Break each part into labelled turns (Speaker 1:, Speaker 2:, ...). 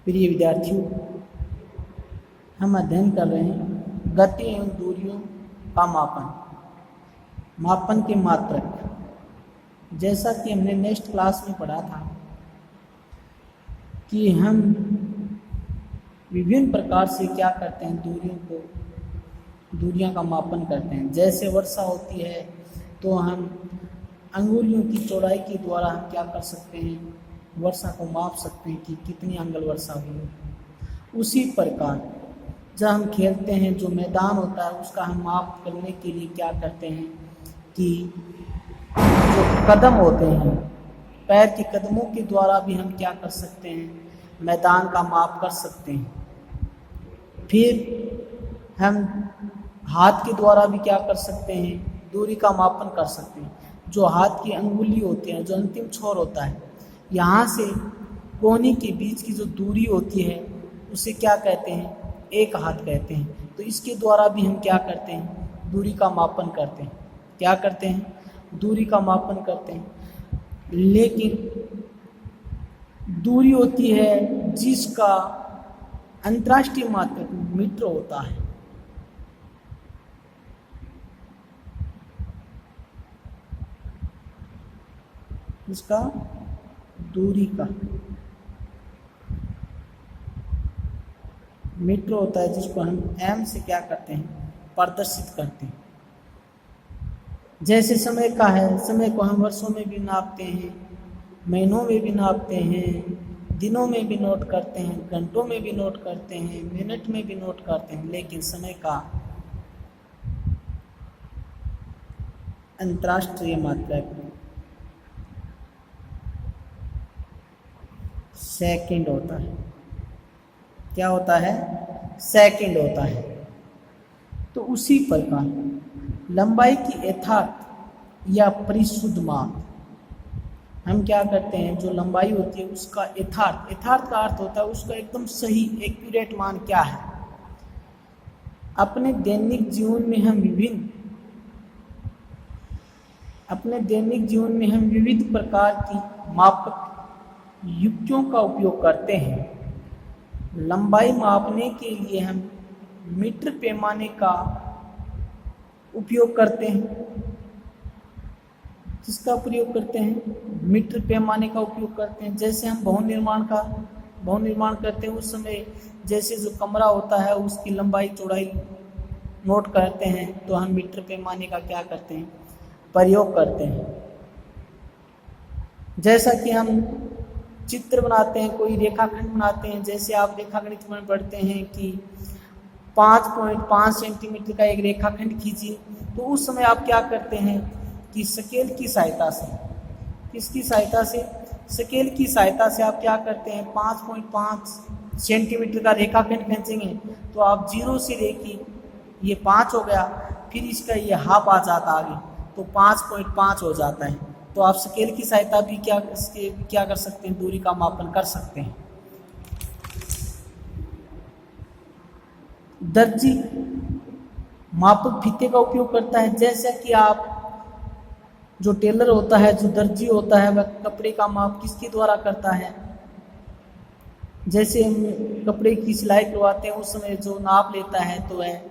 Speaker 1: प्रिय विद्यार्थियों, हम अध्ययन कर रहे हैं गति एवं दूरियों का मापन के मात्रक। जैसा कि हमने नेक्स्ट क्लास में पढ़ा था कि हम विभिन्न प्रकार से क्या करते हैं, दूरियों का मापन करते हैं। जैसे वर्षा होती है तो हम अंगुलियों की चौड़ाई के द्वारा हम क्या कर सकते हैं, वर्षा को माप सकते हैं कि कितनी अंगुल वर्षा हुई। उसी प्रकार जब हम खेलते हैं, जो मैदान होता है उसका हम माप करने के लिए क्या करते हैं कि जो कदम होते हैं, पैर के कदमों के द्वारा भी हम क्या कर सकते हैं, मैदान का माप कर सकते हैं। फिर हम हाथ के द्वारा भी क्या कर सकते हैं, दूरी का मापन कर सकते हैं। जो हाथ की अंगुली होती है, जो अंतिम छोर होता है, यहाँ से कोहनी के बीच की जो दूरी होती है उसे क्या कहते हैं, एक हाथ कहते हैं। तो इसके द्वारा भी हम क्या करते हैं, दूरी का मापन करते हैं। क्या करते हैं, दूरी का मापन करते हैं। लेकिन दूरी होती है जिसका अंतर्राष्ट्रीय मात्रक मीटर होता है। इसका दूरी का मीटर होता है, जिसको हम एम से क्या करते हैं, प्रदर्शित करते हैं। जैसे समय का है, समय को हम वर्षों में भी नापते हैं, महीनों में भी नापते हैं, दिनों में भी नोट करते हैं, घंटों में भी नोट करते हैं, मिनट में भी नोट करते हैं। लेकिन समय का अंतर्राष्ट्रीय मात्रक सेकंड होता है। क्या होता है, सेकंड होता है। तो उसी प्रकार लंबाई की यथार्थ या परिशुद्ध माप हम क्या करते हैं, जो लंबाई होती है उसका यथार्थ का अर्थ होता है उसका एकदम सही एक्यूरेट मान क्या है। अपने दैनिक जीवन में हम विविध प्रकार की मापक युक्तियों का उपयोग करते हैं। लंबाई मापने के लिए हम मीटर पैमाने का उपयोग करते हैं। किसका प्रयोग करते हैं, मीटर पैमाने का उपयोग करते हैं। जैसे हम भवन निर्माण करते हैं, उस समय जैसे जो कमरा होता है उसकी लंबाई चौड़ाई नोट करते हैं, तो हम मीटर पैमाने का क्या करते हैं, प्रयोग करते हैं। जैसा कि हम चित्र बनाते हैं, कोई रेखाखंड बनाते हैं, जैसे आप रेखागणित में पढ़ते हैं कि 5.5 सेंटीमीटर का एक रेखाखंड खींचिए, तो उस समय आप क्या करते हैं कि स्केल की सहायता से, किसकी सहायता से, स्केल की सहायता से आप क्या करते हैं, 5.5 सेंटीमीटर का रेखाखंड खींचेंगे तो आप 0 से लेके ये 5 हो गया, फिर इसका ये हाफ आ जाता आगे, तो 5.5 हो जाता है। तो आप स्केल की सहायता भी क्या कर सकते हैं, दूरी का मापन कर सकते हैं। दर्जी मापक फीते का उपयोग करता है। जैसे कि आप, जो टेलर होता है, जो दर्जी होता है, वह कपड़े का माप किसके द्वारा करता है। जैसे हम कपड़े की सिलाई करवाते हैं, उस समय जो नाप लेता है तो वह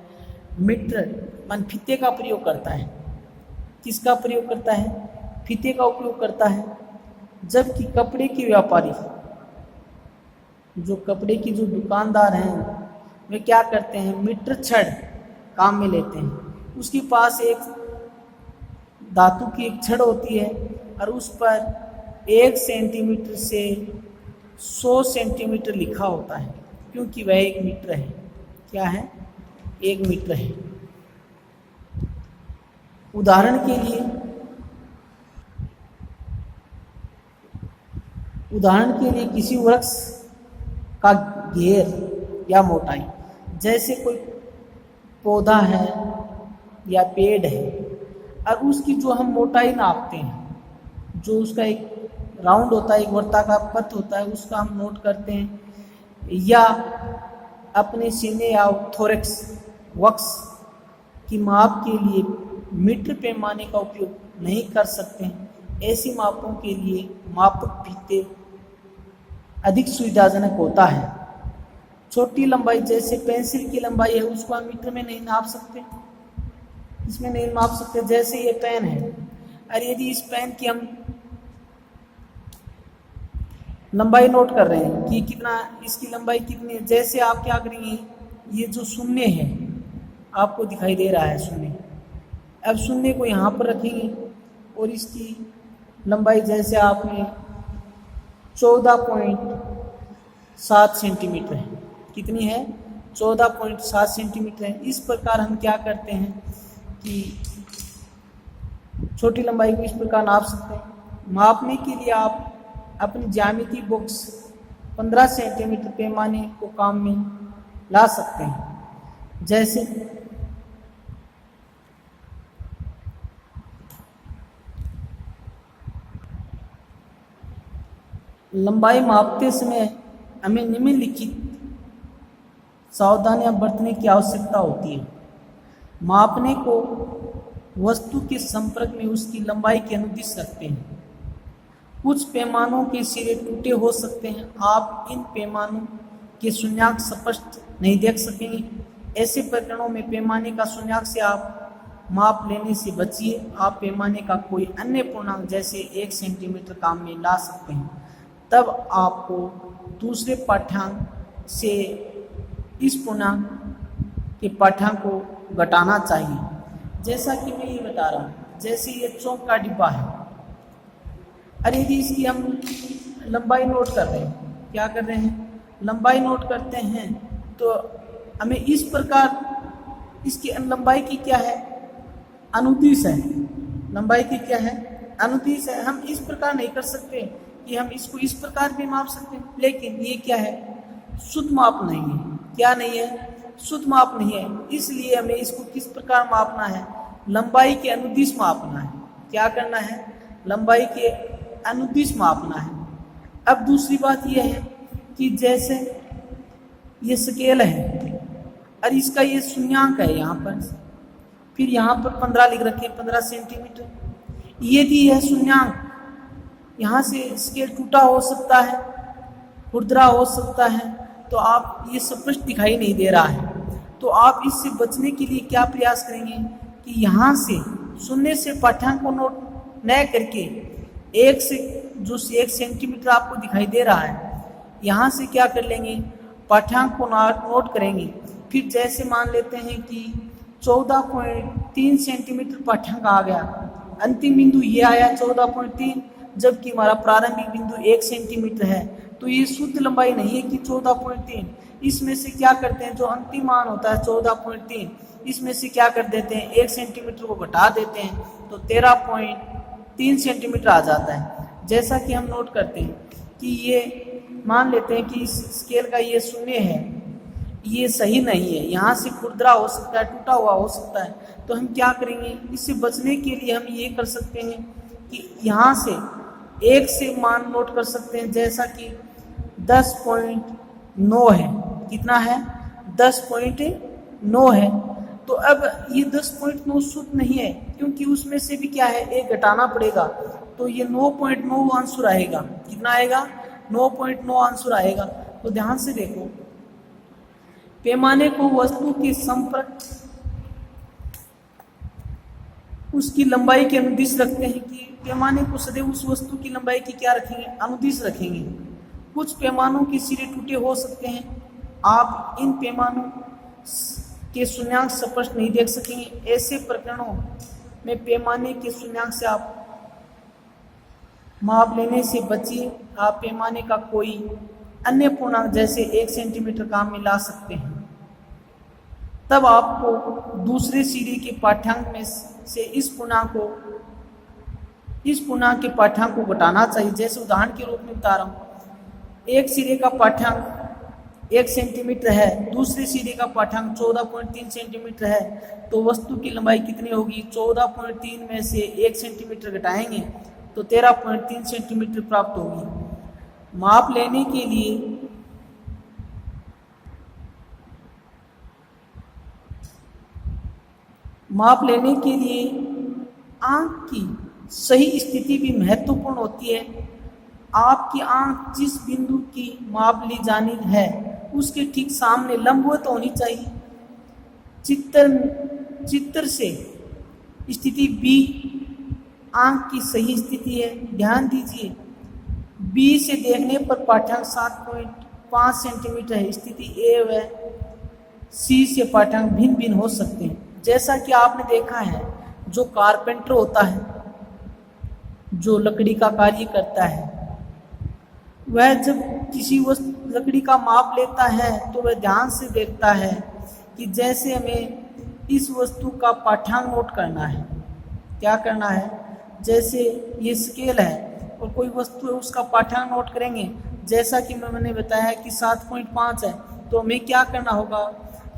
Speaker 1: मीटर मान फीते का प्रयोग करता है। किसका प्रयोग करता है, फीते का उपयोग करता है। जबकि कपड़े के व्यापारी, जो कपड़े की जो दुकानदार हैं, वे क्या करते हैं, मीटर छड़ काम में लेते हैं। उसके पास एक धातु की एक छड़ होती है और उस पर 1 सेंटीमीटर से 100 सेंटीमीटर लिखा होता है, क्योंकि वह 1 मीटर है। क्या है, 1 मीटर है। उदाहरण के लिए किसी वृक्ष का घेर या मोटाई, जैसे कोई पौधा है या पेड़ है, और उसकी जो हम मोटाई नापते हैं, जो उसका एक राउंड होता है, एक वर्ताकार पथ होता है, उसका हम नोट करते हैं। या अपने सीने या थोरैक्स वक्स की माप के लिए मीटर पैमाने का उपयोग नहीं कर सकते हैं। ऐसी मापों के लिए मापक फीते अधिक सुविधाजनक होता है। छोटी लंबाई जैसे पेंसिल की लंबाई है उसको हम मीटर में नहीं नाप सकते, इसमें नहीं नाप सकते। जैसे ये पेन है, और यदि इस पेन की हम लंबाई नोट कर रहे हैं कि कितना, इसकी लंबाई कितनी है, जैसे आप क्या करेंगे, ये जो शून्य है आपको दिखाई दे रहा है शून्य, अब शून्य को यहाँ पर रखेंगे और इसकी लंबाई जैसे आपने 14.7 सेंटीमीटर है, कितनी है, 14.7 सेंटीमीटर है। इस प्रकार हम क्या करते हैं कि छोटी लंबाई को इस प्रकार नाप सकते हैं। मापने के लिए आप अपनी ज्यामिति बॉक्स 15 सेंटीमीटर पैमाने को काम में ला सकते हैं। जैसे लंबाई मापते समय हमें निम्नलिखित सावधानियां बरतने की आवश्यकता होती है। मापने को वस्तु के संपर्क में उसकी लंबाई के अनुदिश रखते हैं। कुछ पैमानों के सिरे टूटे हो सकते हैं, आप इन पैमानों के शून्यांक स्पष्ट नहीं देख सकेंगे। ऐसे प्रकरणों में पैमाने का शून्यांक से आप माप लेने से बचिए। आप पैमाने का कोई अन्य पूर्णांक जैसे 1 सेंटीमीटर काम में ला सकते हैं, तब आपको दूसरे पाठ्यांक से इस पूर्णांक के पाठ्यांक को घटाना चाहिए। जैसा कि मैं ये बता रहा हूँ, जैसे ये चौक का डिब्बा है, और यदि इसकी हम लंबाई नोट कर रहे हैं, क्या कर रहे हैं, लंबाई नोट करते हैं, तो हमें इस प्रकार इसकी लंबाई की क्या है, अनुदिश है, लंबाई की क्या है, अनुदिश है। हम इस प्रकार नहीं कर सकते कि हम इसको इस प्रकार भी माप सकते हैं, लेकिन ये क्या है, शुद्ध माप नहीं है। क्या नहीं है, शुद्ध माप नहीं है। इसलिए हमें इसको किस प्रकार मापना है, लंबाई के अनुदिश मापना है। क्या करना है, लंबाई के अनुदिश मापना है। अब दूसरी बात यह है कि जैसे ये स्केल है और इसका ये शून्यांक है यहाँ पर, फिर यहाँ पर 15 लिख रखे, 15 सेंटीमीटर, यदि यह शून्यांक, यहाँ से स्केल टूटा हो सकता है, खुरदरा हो सकता है, तो आप ये स्पष्ट दिखाई नहीं दे रहा है, तो आप इससे बचने के लिए क्या प्रयास करेंगे कि यहाँ से शून्य से पाठ्यांक को नोट न करके एक से जो 1 सेंटीमीटर आपको दिखाई दे रहा है, यहाँ से क्या कर लेंगे, पाठ्यांक को नोट करेंगे। फिर जैसे मान लेते हैं कि 14.3 सेंटीमीटर पाठ्यांक आ गया, अंतिम बिंदु ये आया 14.3, जबकि हमारा प्रारंभिक बिंदु 1 सेंटीमीटर है, तो ये शुद्ध लंबाई नहीं है कि 14.3। इसमें से क्या करते हैं, जो अंतिम मान होता है 14.3, इसमें से क्या कर देते हैं, 1 सेंटीमीटर को घटा देते हैं, तो 13.3 सेंटीमीटर आ जाता है। जैसा कि हम नोट करते हैं कि ये मान लेते हैं कि इस स्केल का ये शून्य है, ये सही नहीं है, यहाँ से खुरदरा हो सकता है, टूटा हुआ हो सकता है, तो हम क्या करेंगे, इससे बचने के लिए हम ये कर सकते हैं कि यहाँ से 1 से मान नोट कर सकते हैं, जैसा कि 10.9 है, कितना है, 10.9 है। तो अब ये 10.9 शुद्ध नहीं है, क्योंकि उसमें से भी क्या है, 1 घटाना पड़ेगा, तो ये 9.9 आंसर आएगा। कितना आएगा, 9.9 आंसर आएगा। तो ध्यान से देखो, पैमाने को वस्तु के संपर्क उसकी लंबाई के अनुदिश रखते हैं कि पैमाने को सदैव उस वस्तु की लंबाई की क्या रखेंगे, अनुदिश रखेंगे। कुछ पैमानों के सिरे टूटे हो सकते हैं, आप इन पैमानों के शून्यांक स्पष्ट नहीं देख सकेंगे। ऐसे प्रकरणों में पैमाने के शून्यांक से आप माप लेने से बचिए। आप पैमाने का कोई अन्य पूर्णांक जैसे 1 सेंटीमीटर काम में ला सकते हैं, तब आपको दूसरे सिरे के पाठ्यांक में से इस पूर्णांक के पाठ्यांक को घटाना चाहिए। जैसे उदाहरण के रूप में बता रहा हूँ, एक सिरे का पाठ्यांक 1 सेंटीमीटर है, दूसरे सिरे का पाठ्यांक 14.3 सेंटीमीटर है, तो वस्तु की लंबाई कितनी होगी, 14.3 में से 1 सेंटीमीटर घटाएंगे तो 13.3 सेंटीमीटर प्राप्त होगी। माप लेने के लिए आंख की सही स्थिति भी महत्वपूर्ण होती है। आपकी आंख जिस बिंदु की माप ली जानी है उसके ठीक सामने लंबवत होनी चाहिए। चित्र से स्थिति बी आंख की सही स्थिति है। ध्यान दीजिए, बी से देखने पर पाठ्यांक 7.5 सेंटीमीटर है, स्थिति ए व सी से पाठ्यांक भिन्न भिन्न हो सकते हैं। जैसा कि आपने देखा है, जो कारपेंटर होता है, जो लकड़ी का कार्य करता है, वह जब किसी लकड़ी का माप लेता है तो वह ध्यान से देखता है कि जैसे हमें इस वस्तु का पाठ्यांक नोट करना है। क्या करना है? जैसे ये स्केल है और कोई वस्तु है, उसका पाठ्यांक नोट करेंगे। जैसा कि मैंने बताया कि 7.5 है, तो हमें क्या करना होगा?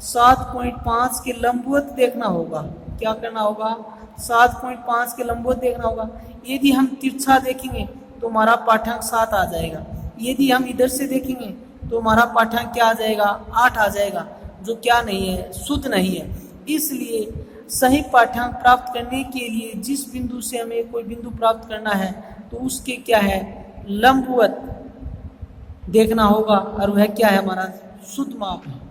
Speaker 1: 7.5 के लंबवत देखना होगा। क्या करना होगा? 7.5 के लंबवत देखना होगा। यदि हम तिरछा देखेंगे तो हमारा पाठ्यांक 7 आ जाएगा। यदि हम इधर से देखेंगे तो हमारा पाठ्यांक क्या आ जाएगा? 8 आ जाएगा, जो क्या नहीं है, शुद्ध नहीं है। इसलिए सही पाठ्यांक प्राप्त करने के लिए जिस बिंदु से हमें कोई बिंदु प्राप्त करना है तो उसके क्या है? लंबवत देखना होगा, और वह क्या है? हमारा शुद्ध माप है।